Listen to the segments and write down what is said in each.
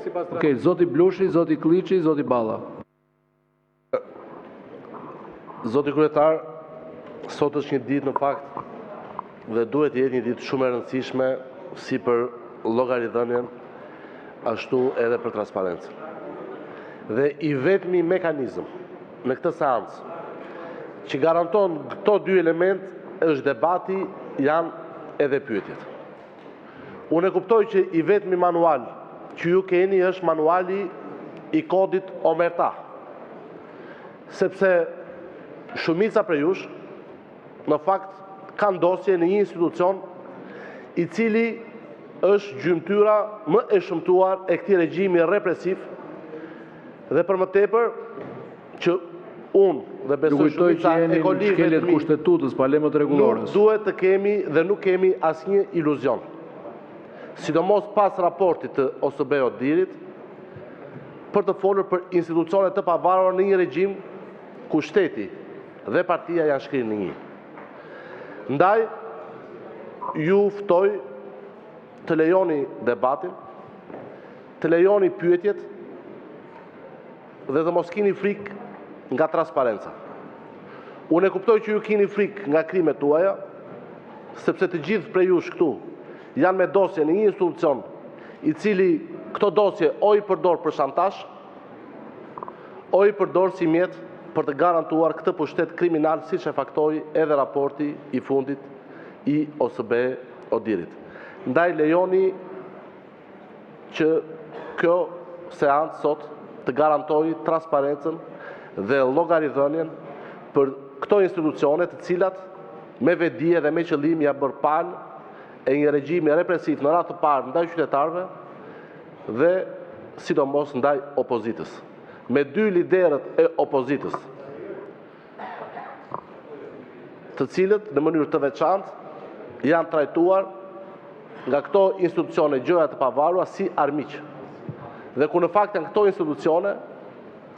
Okej, zoti Blushi, zoti Kliçi, zoti Balla. Zoti kryetar, sot është një ditë në fakt dhe duhet të jetë një ditë shumë e rëndësishme si për llogaridhënien, ashtu edhe për transparencën. Dhe i vetmi mekanizëm në këtë seancë që garanton këto dy element është debati, janë edhe pyetjet. Unë e kuptoj që i vetmi manual që ju keni është manuali i kodit omerta, sepse shumica prej jush në fakt kanë dosje në një institucion i cili është gjymtyra më e shëmtuar e këtij regjimi represiv dhe për më tepër që unë dhe besoj shumica e kolegëve të mi kushtetutës, pa lemët rregullores. Nuk duhet të kemi dhe nuk kemi asnjë iluzion. Sidomos pas raportit të OSBE-Odirit për të folur për institucione të pavarura në një regjim ku shteti dhe partia janë shkrirë në një. Ndaj, ju ftoj të lejoni debatin, të lejoni pyetjet dhe të mos kini frikë nga transparenca. Unë e kuptoj që ju kini frikë nga krimet tuaja, sepse të gjithë prej jush këtu janë me dosje në një institucion i cili këto dosje o i përdor për shantazh, o i përdor si mjet për të garantuar këtë pushtet kriminal, siç e faktoi edhe raporti i fundit i OSBE-Odirit. Ndaj lejoni që kjo seancë sot të garantoj transparencën dhe llogaridhënien për këto institucione të cilat me vetdije dhe me qëllim ja bërë palë e një regjimi represiv në radhë të parë ndaj qytetarëve dhe sidomos ndaj opozitës. Me dy liderët e opozitës, të cilët në mënyrë të veçantë janë trajtuar nga këto institucione gjëra të pavarura si armiq. Dhe ku në fakt janë këto institucione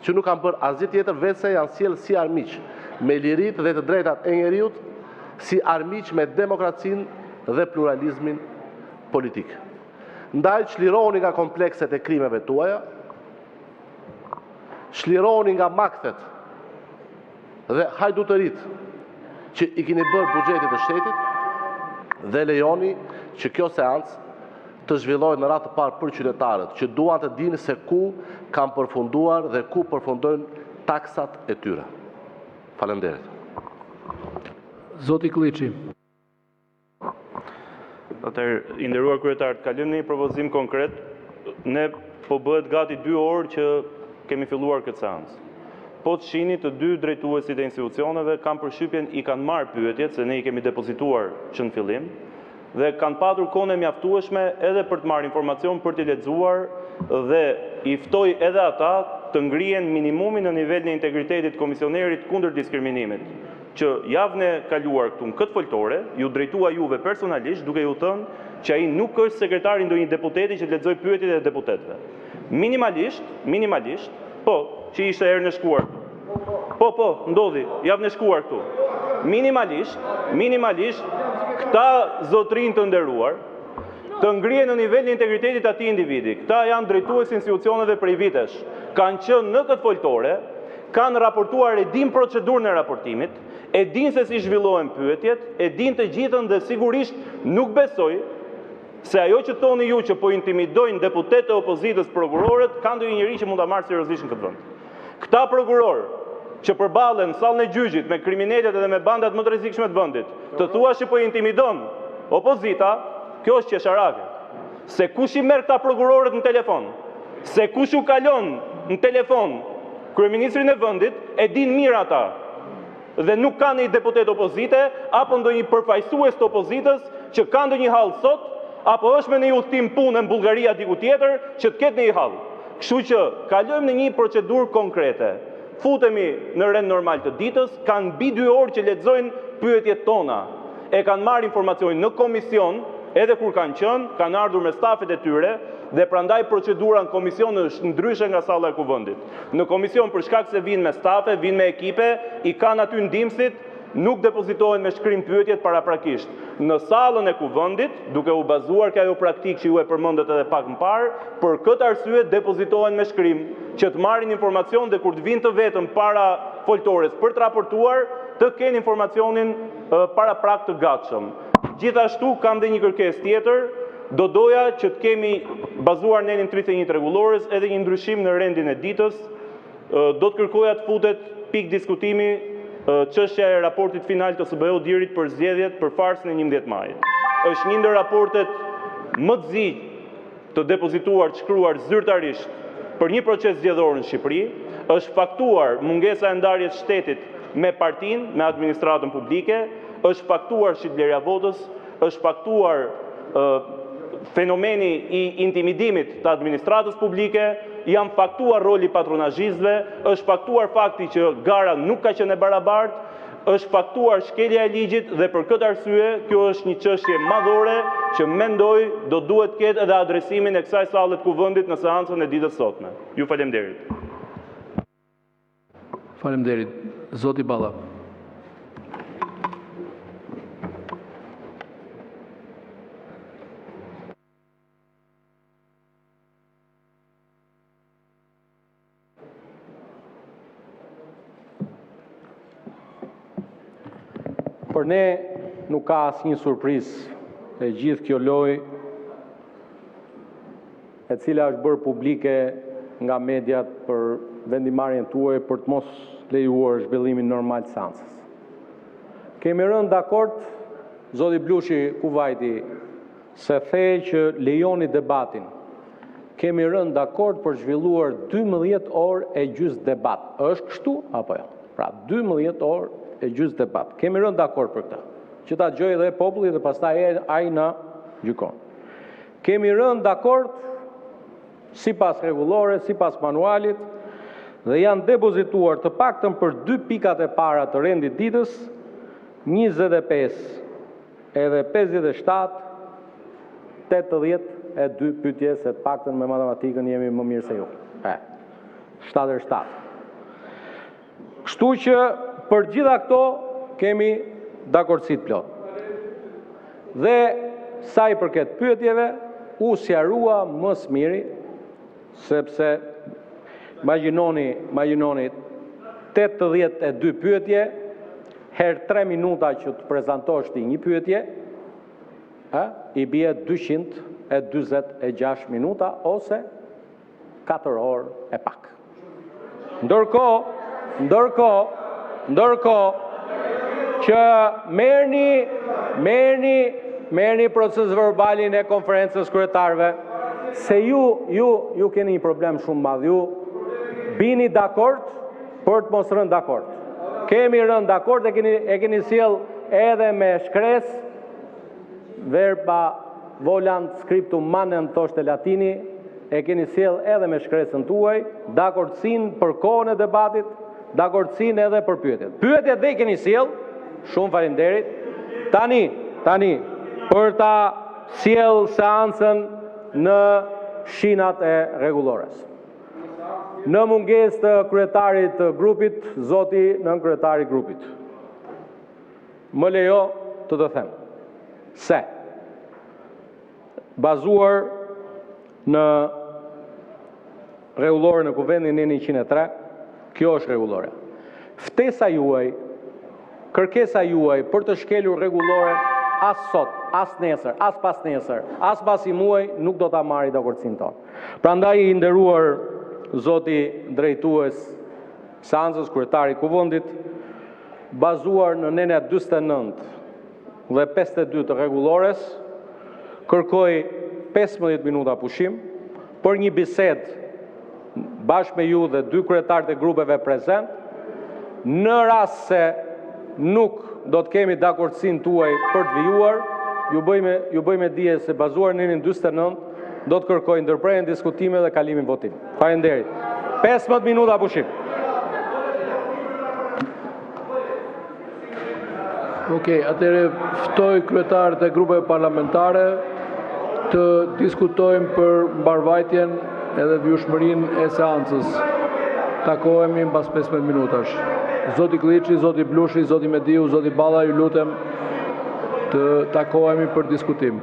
që nuk kanë bërë asgjë tjetër vetëse janë sjellë si armiq me liritë dhe të drejtat e njeriut, si armiq me demokracinë dhe pluralizmin politik. Ndaj çlirohuni nga komplekset e krimeve tuaja, çlirohuni nga makthet dhe hajdutëritë që i keni bërë buxhetit të shtetit dhe lejoni që kjo seancë të zhvillohet në radhë të parë për qytetarët që duan të dinë se ku kanë përfunduar dhe ku përfundojnë taksat e tyre. Faleminderit. Zoti Kliçi. Atëherë, i nderuar kryetar, të kalojmë në një propozim konkret. Ne po bëhet gati 2 orë që kemi filluar këtë seancë. Po të shihni të dy drejtuesit e institucioneve kanë përshtypjen i kanë marrë pyetjet, se ne i kemi depozituar që në fillim, dhe kanë patur kohën e mjaftueshme edhe për të marrë informacion, për t'i lexuar dhe i ftoj edhe ata të ngrihen minimumin në nivelin e integritetit komisionerit kundër diskriminimit, që javën e kaluar këtu në këtë foltore, ju drejtua juve personalisht duke ju thënë që ai nuk është sekretari ndonjë deputeti që të lexoj pyetjet e deputetëve. Minimalisht, po, që ishte herën e shkuar. Po, ndodhi, javën e shkuar këtu. Minimalisht, këta zotrin të nderuar, të ngrihen në nivelin e integritetit atij individi. Këta janë drejtues institucioneve prej vitesh. Kanë qenë në këtë foltore, kanë raportuar, e din procedurën e raportimit, e din se si zhvillohen pyetjet, e din të gjithën dhe sigurisht nuk besoj se ajo që thoni ju që po intimidojnë deputetë e opozitës prokurorët, ka ndonjë njeri që mund ta marrë seriozisht në këtë vend. Këta prokurorë që përballen në sallën e gjyqit me kriminalet dhe me bandat më të rrezikshme të vendit, të thuash që po intimidon opozita, kjo është qesharake. Se kush i merr këta prokurorët në telefon, se kush u kalon në telefon kryeministrin e vendit, e din mirë ata. Dhe nuk ka një deputet opozite, apo ndonjë përfaqësues të opozitës që ka ndonjë hall sot, apo është me një udhtim punë në Bullgari diku tjetër që të ketë një hall. Kështu që kalojmë në një procedurë konkrete. Futemi në rend normal të ditës, kanë mbi 2 orë që lexojnë pyetjet tona. E kanë marrë informacionin në komision, edhe kur kanë qenë, kanë ardhur me stafet e tyre dhe prandaj procedura në komision është ndryshe nga salla e kuvendit. Në komision për shkak se vinë me stafe, vinë me ekipe, i kanë aty ndihmësit nuk depozitohen me shkrim pyetjet paraprakisht në sallën e kuvendit, duke u bazuar ka ajo praktikë që ju e përmendet edhe pak më parë, për këtë arsye depozitohen me shkrim që të marrin informacion dhe kur të vinë të vetëm para foltores për të raportuar, të kenë informacionin paraprak të gatshëm. Gjithashtu kam dhe një kërkesë tjetër, do doja që të kemi bazuar në 31 rregullores edhe një ndryshim në rendin e ditës. Do të kërkoja të futet pikë diskutimi çështja e raportit final të SBO Dirit për zgjedhjet për farsën e 11 majit. Është një ndër raportet më të zi të depozituar të shkruar zyrtarisht për një proces zgjedhor në Shqipëri, është faktuar mungesa e ndarjes shtetit me partinë, me administratën publike, është faktuar shitblerja votës, është faktuar fenomeni i intimidimit të administratës publike, janë faktuar roli patronazhistëve, është faktuar fakti që gara nuk ka qenë e barabartë, është faktuar shkelja e ligjit dhe për këtë arsye kjo është një çështje madhore që mendoj do duhet ketë edhe adresimin e kësaj salle të kuvendit në seancën e ditës sotme. Ju faleminderit. Faleminderit. Zoti Balla. Për ne nuk ka asnjë surprizë e gjithë kjo lojë e cila është bërë publike nga mediat për vendimarrjen tuaj për të mos lejuar zhvillimin normal të seancës. Kemi rënë dakord, zoti Blushi Kuvajti, se thej që lejoni debatin. Kemi rënë dakord për zhvilluar 12 orë e gjys debat. Është kështu apo jo? Pra 12 orë e gjys debat. Kemi rënë dakord për këtë. Që ta dëgjojë edhe populli dhe pastaj ai na gjykon. Kemi rënë dakord sipas rregullore, sipas manualit dhe janë depozituar të paktën për 2 pikat e para të rendit ditës 25 edhe 57 82 pyetje, se të paktën me matematikën jemi më mirë se ju. 77. Kështu që për gjitha këto kemi dakordsi të plot. Dhe sa i përket pyetjeve, u sqarua më së miri, sepse imagjinoni 82 pyetje herë 3 minuta që të prezantosh ti një pyetje, i bie 226 minuta ose 4 orë e pak. Ndërkohë që merrni proces verbalin e konferencës kryetarëve, se ju keni një problem shumë madh. Ju bini dakord për të mos rënë dakord. Kemi rënë dakord, e keni sjell edhe me shkres, verba volant scriptum manem thoshte latini, e keni sjell edhe me shkresën tuaj, dakordsinë për kohën e debatit, dakordsinë edhe për pyetjet. Pyetjet dhe i keni sjell, shumë faleminderit. Tani, për ta sjell seancën në shinat e rregullores. Në mungesë të kryetarit të grupit, zoti nën kryetari i grupit, më lejo të them se bazuar në rregulloren e kuvendit në 103, kjo është rregullore. Ftesa juaj, kërkesa juaj për të shkelur rregulloren as sot, as nesër, as pas nesër, as pas i muaj nuk do ta marrë dakordsinë tonë. Prandaj i nderuar zoti drejtues seancës kryetari i kuvendit, bazuar në nëna 49 dhe 52 të rregullores, kërkoj 15 minuta pushim për një bisedë bashkë me ju dhe 2 kryetarët e grupeve prezent. Në rast se nuk do të kemi dakordsinë tuaj për të vijuar, ju bëjmë dije se bazuar në 49 do të kërkoj ndërprerjen diskutime dhe kalimin votim. Faleminderit. 15 minuta pushim. Okej, atëherë ftoj kryetarët e grupeve parlamentare të diskutojmë për mbarvajtjen edhe vjushmërinë e seancës. Takohemi mbas 15 minutash. Zoti Kliçi, Zoti Blushi, Zoti Mediu, Zoti Balla, ju lutem të takohemi për diskutim.